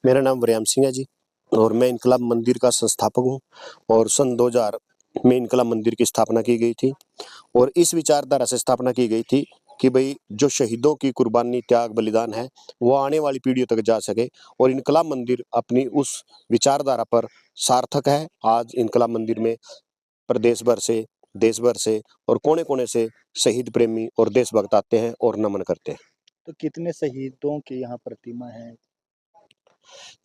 मेरा नाम व्यायाम सिंह है जी और मैं इनकलाब मंदिर का संस्थापक हूँ। और सन 2000 में इनकलाब मंदिर की स्थापना की गई थी और इस विचारधारा से स्थापना की गई थी कि भाई जो शहीदों की कुर्बानी त्याग बलिदान है वो आने वाली पीढ़ियों तक जा सके। और इनकलाब मंदिर अपनी उस विचारधारा पर सार्थक है। आज इनकलाब मंदिर में प्रदेश भर से, देश भर से और कोने कोने से शहीद प्रेमी और देशभक्त आते हैं और नमन करते हैं। तो कितने शहीदों की यहाँ प्रतिमा है?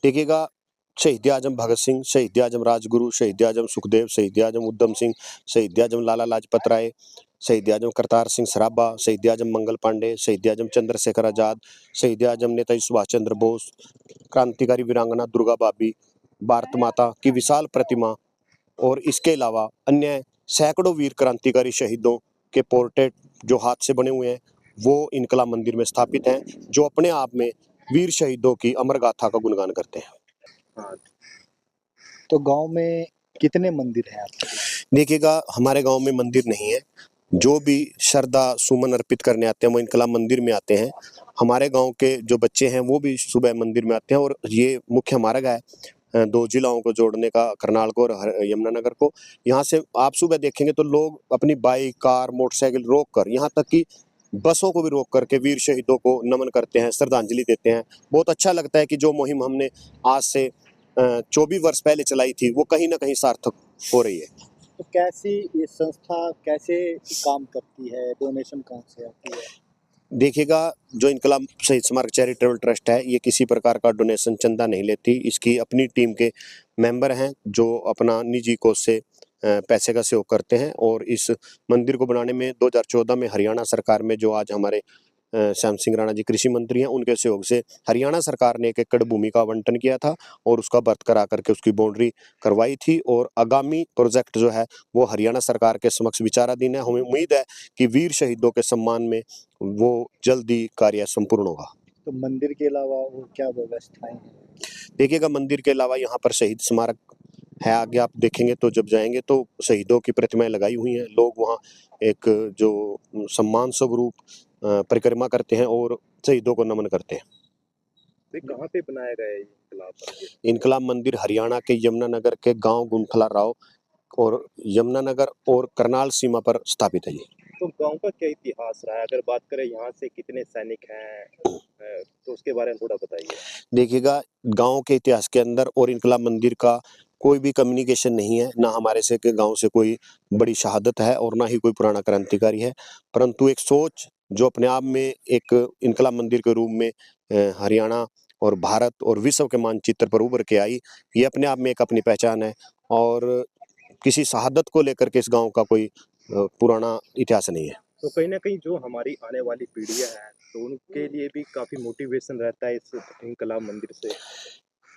देखिएगा, शहीद आजम भगत सिंह, शहीद आजम राजगुरु, शहीद आजम सुखदेव, शहीद आजम उधम सिंह, शहीद आजम लाला लाजपत राय, शहीद आजम करतार सिंह सराभा, शहीद आजम मंगल पांडे, शहीद आजम चंद्रशेखर आजाद, शहीद आजम नेताजी सुभाष चंद्र बोस, क्रांतिकारी वीरांगना दुर्गा बाबी, भारत माता की विशाल प्रतिमा और इसके अलावा अन्य सैकड़ों वीर क्रांतिकारी शहीदों के पोर्ट्रेट जो हाथ से बने हुए हैं वो इनकलाब मंदिर में स्थापित हैं, जो अपने आप में वीर शहीदों की अमर गाथा का गुणगान करते हैं। हाँ। तो गांव में कितने मंदिर हैं आपके? देखिएगा, हमारे गांव में मंदिर नहीं है। जो भी श्रद्धा सुमन अर्पित करने आते हैं वो इनकलाब मंदिर में आते हैं। हमारे गांव के जो बच्चे हैं वो भी सुबह मंदिर में आते हैं और ये मुख्य मार्ग है दो जिलाओं को जोड़ने का, करनाल को और यमुनानगर को। यहाँ से आप सुबह देखेंगे तो लोग अपनी बाइक, कार, मोटरसाइकिल रोक कर, यहाँ तक कि बसों को भी रोक करके वीर शहीदों को नमन करते हैं, श्रद्धांजलि देते हैं। बहुत अच्छा लगता है कि जो मुहिम हमने आज से 24 वर्ष पहले चलाई थी वो कहीं ना कहीं सार्थक हो रही है। तो कैसी ये संस्था कैसे काम करती है? डोनेशन कहाँ से आती है? देखिएगा, जो इनकलाब शहीद स्मारक चैरिटेबल ट्रस्ट है ये किसी प्रकार का डोनेशन चंदा नहीं लेती। इसकी अपनी टीम के मेंबर हैं जो अपना निजी कोष से पैसे का सहयोग करते हैं। और इस मंदिर को बनाने में 2014 में हरियाणा सरकार में जो आज हमारे श्याम सिंह राणा जी कृषि मंत्री हैं, उनके सहयोग से हरियाणा सरकार ने 1 एकड़ भूमि का आवंटन किया था और उसका बर्थ करा करके उसकी बाउंड्री करवाई थी। और आगामी प्रोजेक्ट जो है वो हरियाणा सरकार के समक्ष विचाराधीन है। हमें उम्मीद है कि वीर शहीदों के सम्मान में वो जल्दी कार्य संपूर्ण होगा। तो मंदिर के अलावा और क्या व्यवस्थाएं हैं? देखिएगा, मंदिर के अलावा यहाँ पर शहीद स्मारक है। आगे आप देखेंगे तो जब जाएंगे तो शहीदों की प्रतिमाएं लगाई हुई हैं। लोग वहाँ एक जो सम्मान स्वरूप परिक्रमा करते हैं और शहीदों को नमन करते हैं। कहाँ पे बनाया गया है इनकलाब मंदिर? इनकलाब मंदिर हरियाणा के यमुनानगर के गांव गुंथला राव और यमुनानगर और करनाल सीमा पर स्थापित है। ये तो गांव का क्या इतिहास रहा है? अगर बात करें यहाँ से कितने सैनिक हैं तो उसके बारे में थोड़ा बताइए। देखिएगा, गांव के इतिहास के अंदर और इनकलाब मंदिर का कोई भी कम्युनिकेशन नहीं है। ना हमारे से के गांव से कोई बड़ी शहादत है और ना ही कोई पुराना क्रांतिकारी है, परंतु एक सोच जो अपने आप में एक इनकलाब मंदिर के रूप में हरियाणा और भारत और विश्व के मानचित्र पर उभर के आई। ये अपने आप में एक अपनी पहचान है और किसी शहादत को लेकर के इस गांव का कोई पुराना इतिहास नहीं है। तो कहीं न कहीं जो हमारी आने वाली पीढ़ियाँ हैं, तो उनके लिए भी काफ़ी मोटिवेशन रहता है इस इनकलाब मंदिर से।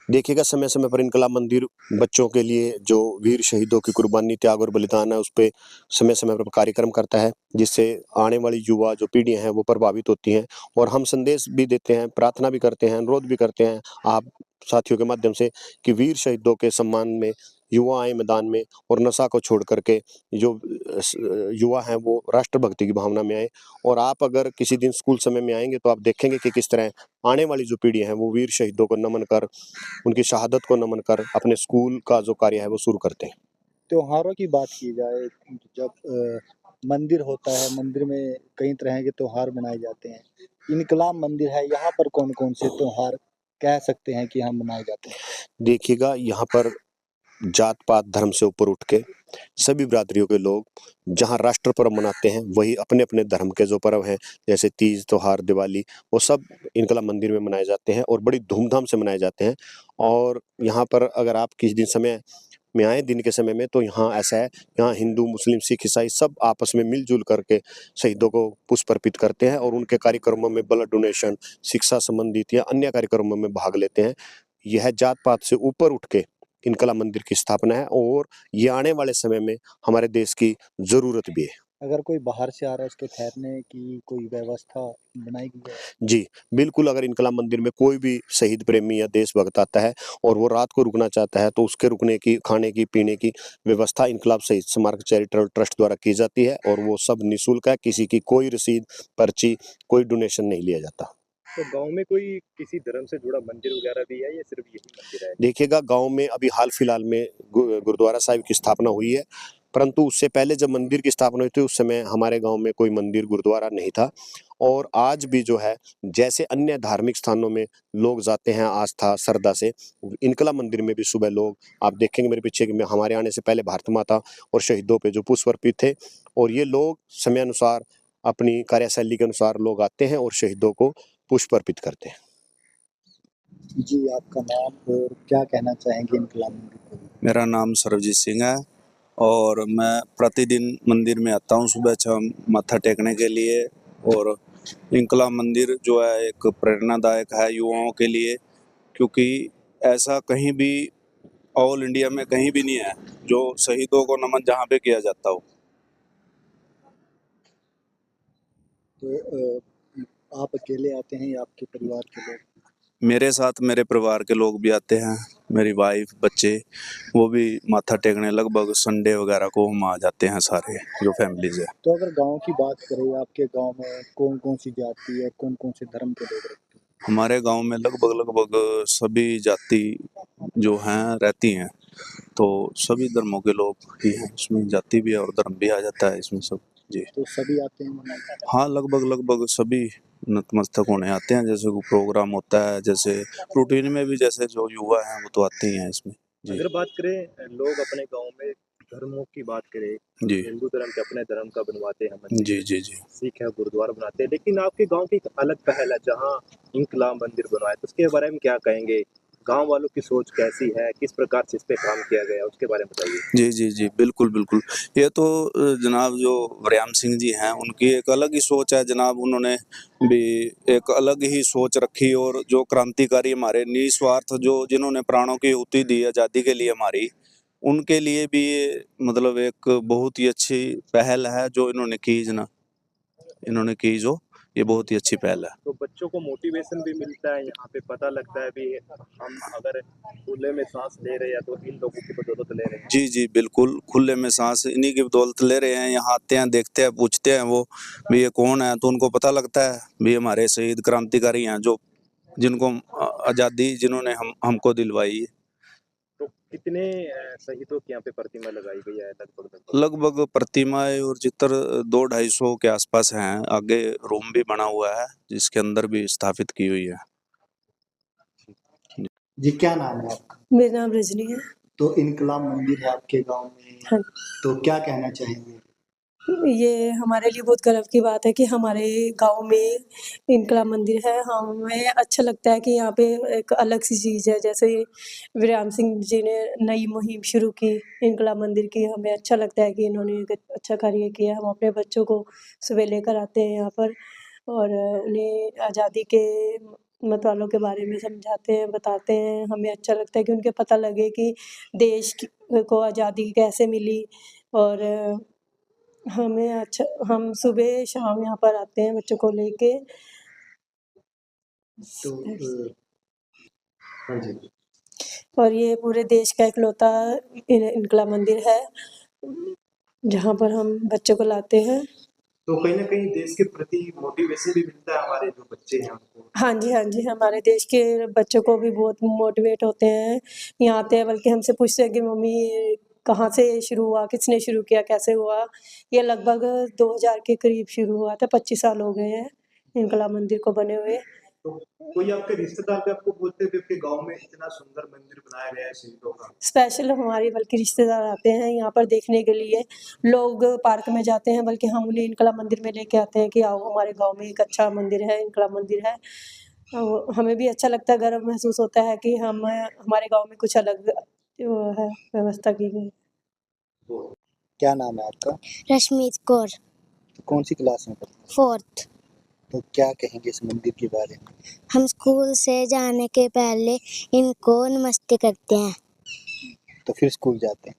देखिएगा, समय समय पर इनकलाब मंदिर बच्चों के लिए जो वीर शहीदों की कुर्बानी त्याग और बलिदान है उस पे समय समय पर कार्यक्रम करता है, जिससे आने वाली युवा जो पीढ़ियां हैं वो प्रभावित होती हैं। और हम संदेश भी देते हैं, प्रार्थना भी करते हैं, अनुरोध भी करते हैं आप साथियों के माध्यम से कि वीर शहीदों के सम्मान में युवा आए मैदान में और नशा को छोड़ करके जो युवा हैं वो राष्ट्रभक्ति की भावना में आए। और आप अगर किसी दिन स्कूल समय में आएंगे तो आप देखेंगे कि किस तरह आने वाली जो पीढ़ी है वो वीर शहीदों को नमन कर, उनकी शहादत को नमन कर अपने स्कूल का जो कार्य है वो शुरू करते हैं। त्योहारों की बात की जाए, जब मंदिर होता है, मंदिर में कई तरह के त्योहार मनाए जाते हैं। इनकलाब मंदिर है, यहाँ पर कौन-कौन से त्योहार कह सकते हैं कि यहाँ मनाए जाते हैं? देखिएगा, यहाँ पर जात पात धर्म से ऊपर उठ के सभी बिरादरियों के लोग जहाँ राष्ट्र पर्व मनाते हैं वही अपने अपने धर्म के जो पर्व हैं जैसे तीज त्योहार दिवाली वो सब इनकलाब मंदिर में मनाए जाते हैं और बड़ी धूमधाम से मनाए जाते हैं। और यहाँ पर अगर आप किसी दिन समय में आए दिन के समय में तो यहाँ ऐसा है, यहाँ हिंदू मुस्लिम सिख ईसाई सब आपस में मिलजुल करके शहीदों को पुष्प अर्पित करते हैं और उनके कार्यक्रमों में ब्लड डोनेशन, शिक्षा संबंधित या अन्य कार्यक्रमों में भाग लेते हैं। यह जात पात से ऊपर उठ के इनकलाब मंदिर की स्थापना है और ये आने वाले समय में हमारे देश की जरूरत भी है। अगर कोई बाहर से आ रहा है, उसके ठहरने की कोई व्यवस्था बनाई गई है? जी, बिल्कुल, अगर इनकलाब मंदिर में कोई भी शहीद प्रेमी या देशभक्त आता है और वो रात को रुकना चाहता है तो उसके रुकने की, खाने की, पीने की व्यवस्था इनकलाब शहीद स्मारक चैरिटेबल ट्रस्ट द्वारा की जाती है और वो सब निःशुल्क है। किसी की कोई रसीद, पर्ची, कोई डोनेशन नहीं लिया जाता। तो गाँव में कोई किसी धर्म से जुड़ा मंदिर वगैरह भी है या सिर्फ यही मंदिर है? देखिएगा, गांव में अभी हाल फिलहाल में गुरुद्वारा साहिब की स्थापना हुई है, परंतु उससे पहले जब मंदिर की स्थापना हुई थी उस समय हमारे गांव में कोई मंदिर गुरुद्वारा नहीं था। और आज भी जो है, जैसे अन्य धार्मिक स्थानों में लोग जाते हैं आस्था श्रद्धा से, इनकला मंदिर में भी सुबह लोग, आप देखेंगे मेरे पीछे कि हमारे आने से पहले भारत माता और शहीदों पे जो पुष्प अर्पित थे, और ये लोग समय अनुसार अपनी कार्यशैली के अनुसार लोग आते हैं और शहीदों को पुष्प अर्पित करते हैं। जी, आपका नाम और क्या कहना चाहेंगे इनकलाब मंदिर को? मेरा नाम सर्वजीत सिंह है और मैं प्रतिदिन मंदिर में आता हूँ सुबह माथा टेकने के लिए। और इंकलाब मंदिर जो है एक प्रेरणादायक है युवाओं के लिए, क्योंकि ऐसा कहीं भी ऑल इंडिया में कहीं भी नहीं है जो शहीदों को नमन जहाँ पे किया जाता हो। तो आप अकेले आते हैं या आपके परिवार के लोग? मेरे साथ मेरे परिवार के लोग भी आते हैं, मेरी वाइफ बच्चे, वो भी माथा टेकने लगभग संडे वगैरह को हम आ जाते हैं सारे जो फैमिलीज है। तो अगर गांव की बात करें, आपके गांव में कौन कौन सी जाति है, कौन कौन से धर्म के लोग रहते हैं? हमारे गांव में लगभग सभी जाति जो हैं रहती हैं, तो सभी धर्मों के लोग ही हैं इसमें, जाति भी है और धर्म भी आ जाता है इसमें सब। जी तो सभी आते हैं मनाने? हाँ, लगभग सभी नतमस्तक होने आते हैं। जैसे कोई प्रोग्राम होता है, जैसे रूटीन में भी जैसे जो युवा हैं वो तो आते ही हैं इसमें। जी अगर बात करें लोग अपने गाँव में धर्मों की बात करें, जी हिंदू धर्म के अपने धर्म का बनवाते हैं मंदिर, जी जी जी सिख है गुरुद्वारा बनाते हैं, लेकिन आपके गांव की एक अलग पहल है जहां इंकलाब मंदिर बनवाए, तो उसके बारे में क्या कहेंगे? गांव वालों की सोच कैसी है, किस प्रकार से इस पे काम किया गया है, उसके बारे में बताइए। जी जी जी बिल्कुल बिल्कुल। ये तो जनाब जो व्यायाम सिंह जी हैं उनकी एक अलग ही सोच है जनाब। उन्होंने भी एक अलग ही सोच रखी, और जो क्रांतिकारी हमारे निस्वार्थ जो जिन्होंने प्राणों की आहुति दी आज़ादी के लिए हमारी, उनके लिए भी ये मतलब एक बहुत ही अच्छी पहल है जो इन्होंने की जो ये बहुत ही अच्छी पहल है। तो बच्चों को मोटिवेशन भी मिलता है, यहाँ पे पता लगता है भी हम अगर खुले में सांस ले रहे हैं तो इन लोगों की बदौलत ले रहे हैं। जी जी बिल्कुल, खुले में सांस इन्हीं की बदौलत ले रहे हैं। यहाँ आते हैं, देखते हैं, पूछते हैं वो भी ये कौन है, तो उनको पता लगता है भी हमारे शहीद क्रांतिकारी हैं जो जिनको आज़ादी जिन्होंने हमको दिलवाई। तो कितने शहीदों की यहाँ पे प्रतिमा लगाई गई है लगभग? लगभग प्रतिमाएं और चित्र 200-250 के आसपास हैं। आगे रूम भी बना हुआ है जिसके अंदर भी स्थापित की हुई है। जी, क्या नाम है आपका? मेरा नाम रजनी है। तो इनकलाब मंदिर है आपके गांव में, हाँ, तो क्या कहना चाहेंगे? ये हमारे लिए बहुत गर्व की बात है कि हमारे गांव में इनकलाब मंदिर है। हमें अच्छा लगता है कि यहाँ पे एक अलग सी चीज़ है, जैसे व्यायाम सिंह जी ने नई मुहिम शुरू की इनकलाब मंदिर की। हमें अच्छा लगता है कि इन्होंने एक अच्छा कार्य किया। हम अपने बच्चों को सुबह लेकर आते हैं यहाँ पर और उन्हें आज़ादी के मतवालों के बारे में समझाते हैं, बताते हैं। हमें अच्छा लगता है कि उनको पता लगे कि देश को आज़ादी कैसे मिली। और हमें अच्छा, हम सुबह शाम यहाँ पर आते हैं बच्चों को लेके। तो हाँ जी। और ये पूरे देश का इकलौता इनकलाब मंदिर है जहाँ पर हम बच्चों को लाते हैं। तो कहीं ना कहीं देश के प्रति मोटिवेशन भी मिलता है हमारे जो बच्चे हैं उनको। हाँ जी, हाँ जी, हमारे देश के बच्चों को भी बहुत मोटिवेट होते हैं, यहाँ आते हैं, बल्कि हमसे पूछते हैं कि मम्मी कहाँ से शुरू हुआ, किसने शुरू किया, कैसे हुआ? ये लगभग 2000 के करीब शुरू हुआ था, 25 साल हो गए हैं इनकलाब मंदिर को बने हुए। तो कोई आपके रिश्तेदार भी आपको बोलते हैं कि आपके गांव में इतना सुंदर मंदिर बनाया गया है शहीदों का? स्पेशल हमारे बल्कि रिश्तेदार आते हैं यहाँ पर देखने के लिए। लोग पार्क में जाते हैं, बल्कि हम उन्हें इनकलाब मंदिर में लेके आते हैं कि आओ हमारे गाँव में एक अच्छा मंदिर है, इनकलाब मंदिर है। हमें भी अच्छा लगता है, गर्व महसूस होता है कि हम हमारे गाँव में कुछ अलग वो है, व्यवस्था की गई। क्या नाम है आपका? रश्मीत कौर, तो कौन सी क्लास में पढ़ते हैं? 4th। तो क्या कहेंगे इस मंदिर के बारे में? हम स्कूल से जाने के पहले इनको नमस्ते करते हैं। तो फिर स्कूल जाते हैं।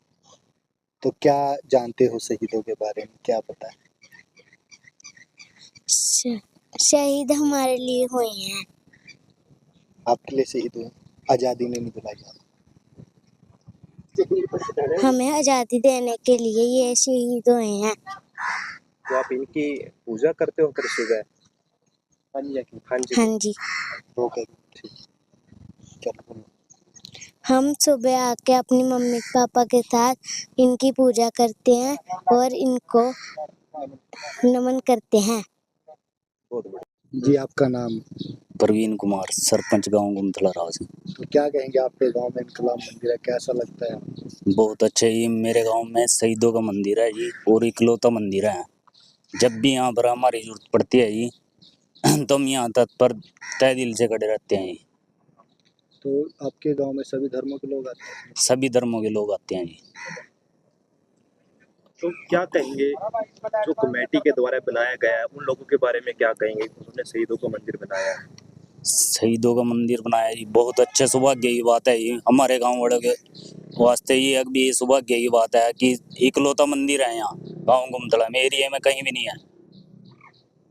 तो क्या जानते हो शहीदों के बारे में, क्या पता है? शहीद हमारे लिए हुए हैं। आपके लिए शहीद हुए, आज़ादी ने नहीं दिलाई आपको। हमें आज़ादी देने के लिए ये शहीद हुए हैं। तो आप इनकी पूजा करते हो फिर सुबह? हाँ जी हाँ जी। ओके ठीक, चलो बोलो। हम सुबह आके अपनी मम्मी पापा के साथ इनकी पूजा करते हैं और इनको नमन करते हैं। बहुत बढ़िया। जी आपका नाम? प्रवीण कुमार, सरपंच गांव गुमथला राव से। तो क्या कहेंगे, आपके गांव में इनकलाब मंदिर है, कैसा लगता है? बहुत अच्छे, ये मेरे गांव में शहीदों का मंदिर है जी और इकलौता मंदिर है। जब भी यहाँ पर हमारी जरूरत पड़ती है जी तो हम यहाँ तत्पर तय दिल से खड़े रहते हैं जी। तो आपके गांव में सभी धर्मों के लोग आते हैं? सभी धर्मों के लोग आते हैं जी। तो क्या कहेंगे जो कमेटी के द्वारा बनाया गया है उन लोगों के बारे में क्या कहेंगे, उन्होंने शहीदों का मंदिर बनाया है? शहीदों का मंदिर बनाया जी, बहुत अच्छे सौभाग्य की बात है ये हमारे गांव वालों के वास्ते। ये अभी सौभाग्य की बात है कि इकलौता मंदिर है यहाँ गाँव गुमथला में, एरिया में कहीं भी नहीं है।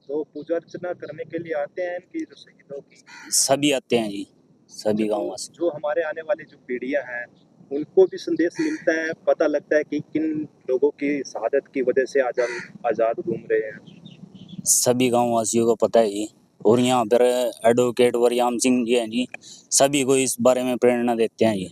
तो पूजा अर्चना करने के लिए आते हैं इनकी जो शहीदों की? सभी आते हैं जी, सभी गाँव वासी। जो हमारे आने वाली जो पीढ़ियां हैं उनको भी संदेश मिलता है, पता लगता है कि किन लोगों की शहादत की वजह से आज हम आज़ाद घूम रहे हैं। सभी गांव वासियों को पता है जी। और यहाँ पर एडवोकेट वरियाम सिंह जी हैं जी, सभी को इस बारे में प्रेरणा देते हैं जी।